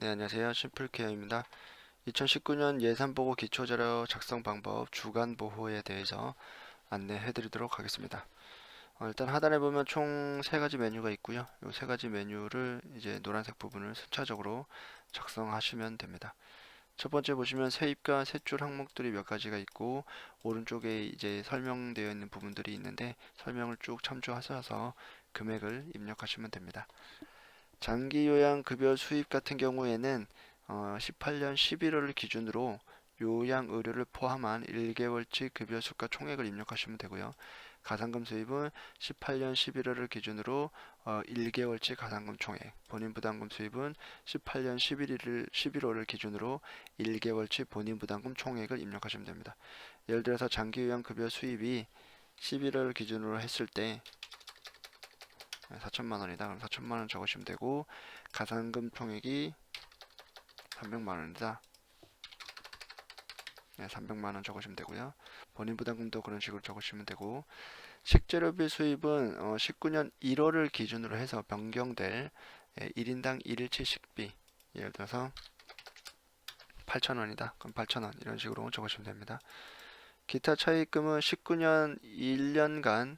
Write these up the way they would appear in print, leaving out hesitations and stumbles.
네, 안녕하세요. 심플케어입니다. 2019년 예산보고 기초자료 작성 방법 주간 보호에 대해서 안내해 드리도록 하겠습니다. 일단 하단에 보면 총 3가지 메뉴가 있고요. 이 3가지 메뉴를 이제 노란색 부분을 순차적으로 작성하시면 됩니다. 첫 번째 보시면 세입과 세출 항목들이 몇 가지가 있고 오른쪽에 이제 설명되어 있는 부분들이 있는데 설명을 쭉 참조하셔서 금액을 입력하시면 됩니다. 장기 요양 급여 수입 같은 경우에는 18년 11월을 기준으로 요양 의료를 포함한 1개월치 급여 수가 총액을 입력하시면 되고요. 가산금 수입은 18년 11월을 기준으로 1개월치 가산금 총액, 본인 부담금 수입은 18년 11월을 기준으로 1개월치 본인 부담금 총액을 입력하시면 됩니다. 예를 들어서 장기 요양 급여 수입이 11월 기준으로 했을 때 4천만 원이다. 그럼 4천만 원 적으시면 되고 가산금 총액이 300만 원이다. 네, 300만 원 적으시면 되고요. 본인 부담금도 그런 식으로 적으시면 되고 식재료비 수입은 19년 1월을 기준으로 해서 변경될 1인당 1일치 식비 예를 들어서 8,000원이다. 그럼 8,000원 이런 식으로 적으시면 됩니다. 기타 차입금은 19년 1년간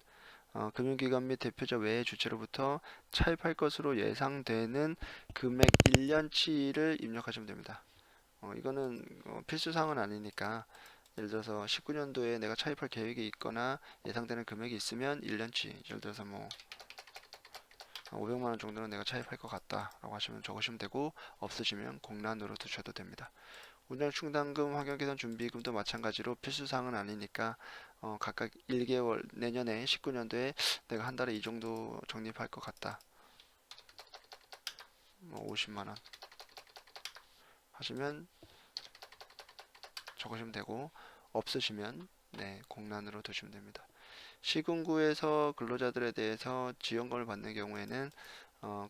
금융기관 및 대표자 외의 주체로부터 차입할 것으로 예상되는 금액 1년치를 입력하시면 됩니다. 이거는 필수사항은 아니니까 예를 들어서 19년도에 내가 차입할 계획이 있거나 예상되는 금액이 있으면 1년치 예를 들어서 뭐 500만원 정도는 내가 차입할 것 같다 라고 하시면 적으시면 되고 없으시면 공란으로 두셔도 됩니다. 운영충당금, 환경개선 준비금도 마찬가지로 필수사항은 아니니까 각각 1개월 내년에 19년도에 내가 한 달에 이 정도 적립할 것 같다. 뭐 50만원 하시면 적으시면 되고 없으시면 네, 공란으로 두시면 됩니다. 시군구에서 근로자들에 대해서 지원금을 받는 경우에는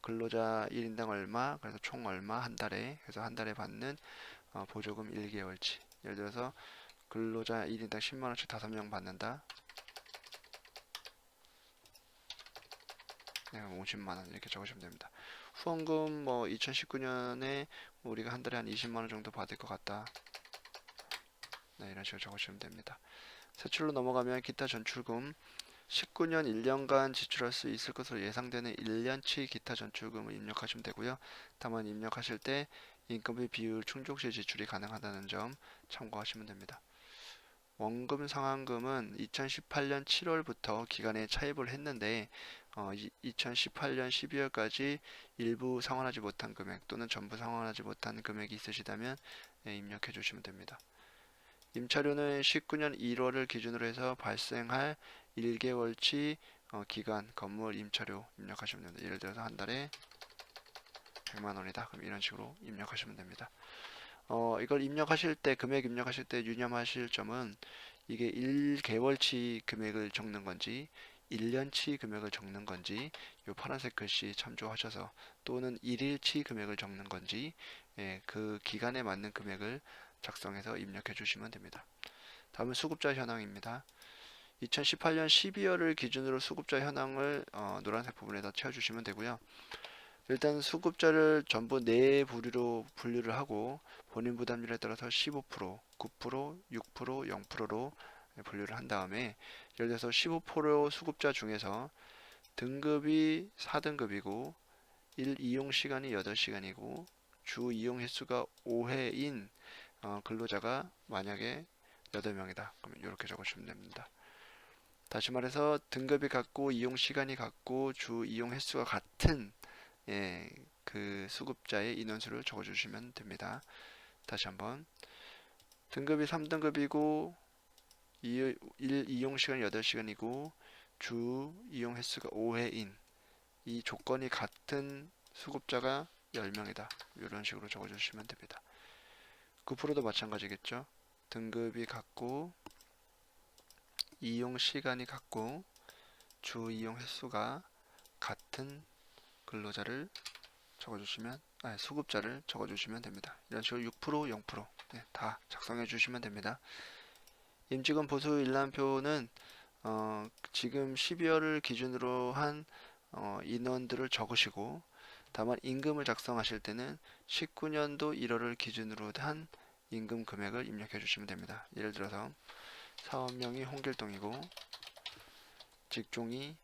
근로자 1인당 얼마, 그래서 총 얼마 한 달에, 그래서 한 달에 받는 보조금 1개월치. 예를 들어서 근로자 1인당 10만원씩 5명 받는다. 네, 50만원 이렇게 적으시면 됩니다. 후원금 뭐 2019년에 우리가 한 달에 한 20만원 정도 받을 것 같다. 네, 이런 식으로 적으시면 됩니다. 세출로 넘어가면 기타 전출금 19년 1년간 지출할 수 있을 것으로 예상되는 1년치 기타 전출금을 입력하시면 되고요. 다만 입력하실 때 인건비 비율 충족 시 지출이 가능하다는 점 참고하시면 됩니다. 원금 상환금은 2018년 7월부터 기간에 차입을 했는데 2018년 12월까지 일부 상환하지 못한 금액 또는 전부 상환하지 못한 금액이 있으시다면 입력해 주시면 됩니다. 임차료는 19년 1월을 기준으로 해서 발생할 1개월치 기간 건물 임차료 입력하시면 됩니다. 예를 들어서 한 달에 100만 원이다. 그럼 이런 식으로 입력하시면 됩니다. 이걸 입력하실 때 금액 입력하실 때 유념하실 점은 이게 1개월치 금액을 적는 건지 1년치 금액을 적는 건지 이 파란색 글씨 참조하셔서 또는 1일치 금액을 적는 건지 그 기간에 맞는 금액을 작성해서 입력해 주시면 됩니다. 다음은 수급자 현황입니다. 2018년 12월을 기준으로 수급자 현황을 노란색 부분에다 채워주시면 되고요. 일단 수급자를 전부 4부류로 분류를 하고 본인 부담률에 따라서 15%, 9%, 6%, 0%로 분류를 한 다음에 예를 들어서 15% 수급자 중에서 등급이 4등급이고 1 이용 시간이 8시간이고 주 이용 횟수가 5회인 근로자가 만약에 8명이다. 그러면 이렇게 적으시면 됩니다. 다시 말해서 등급이 같고 이용 시간이 같고 주 이용 횟수가 같은 그 수급자의 인원수를 적어주시면 됩니다. 다시 한번 등급이 3등급이고 1 이용 시간이 8시간이고 주 이용 횟수가 5회인 이 조건이 같은 수급자가 10명이다. 이런 식으로 적어주시면 됩니다. 9%도 마찬가지겠죠. 등급이 같고 이용 시간이 같고 주 이용 횟수가 같은 근로자를 적어주시면 수급자를 적어주시면 됩니다. 이런 식으로 6%, 0% 다 작성해 주시면 됩니다. 임직원 보수 일람표는 지금 12월을 기준으로 한 인원들을 적으시고 다만 임금을 작성하실 때는 19년도 1월을 기준으로 한 임금 금액을 입력해 주시면 됩니다. 예를 들어서 사업명이 홍길동이고 직종이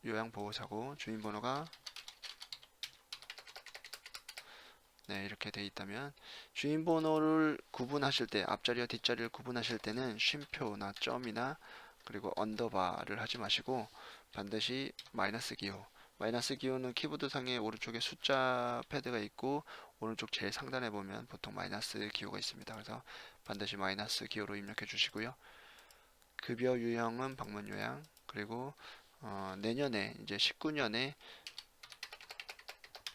요양보호사고 주민번호가 이렇게 돼 있다면 주민번호를 구분하실 때 앞자리와 뒷자리를 구분하실 때는 쉼표나 점이나 그리고 언더바를 하지 마시고 반드시 마이너스 기호. 마이너스 기호는 키보드 상에 오른쪽에 숫자 패드가 있고 오른쪽 제일 상단에 보면 보통 마이너스 기호가 있습니다. 그래서 반드시 마이너스 기호로 입력해 주시고요. 급여 유형은 방문 요양. 그리고 내년에 이제 19년에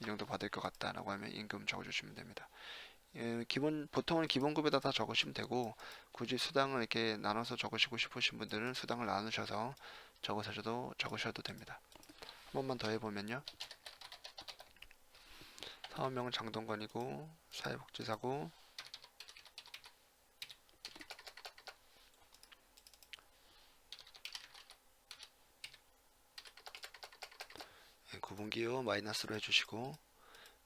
이 정도 받을 것 같다라고 하면 임금 적어주시면 됩니다. 보통은 기본급에다 다 적으시면 되고 굳이 수당을 이렇게 나눠서 적으시고 싶으신 분들은 수당을 나누셔서 적으셔도 됩니다. 한 번만 더 해보면요. 사업명은 장동건이고 사회복지사고 구분기호 마이너스로 해주시고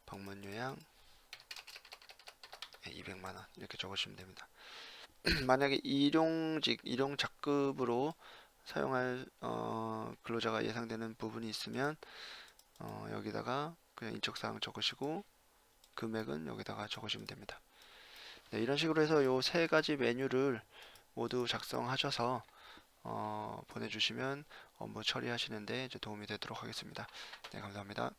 방문요양 200만원 이렇게 적으시면 됩니다. 만약에 일용작급으로 사용할 근로자가 예상되는 부분이 있으면 여기다가 그냥 인적사항 적으시고 금액은 여기다가 적으시면 됩니다. 이런 식으로 해서 요 세 가지 메뉴를 모두 작성하셔서 보내주시면 업무 처리하시는데 이제 도움이 되도록 하겠습니다. 네, 감사합니다.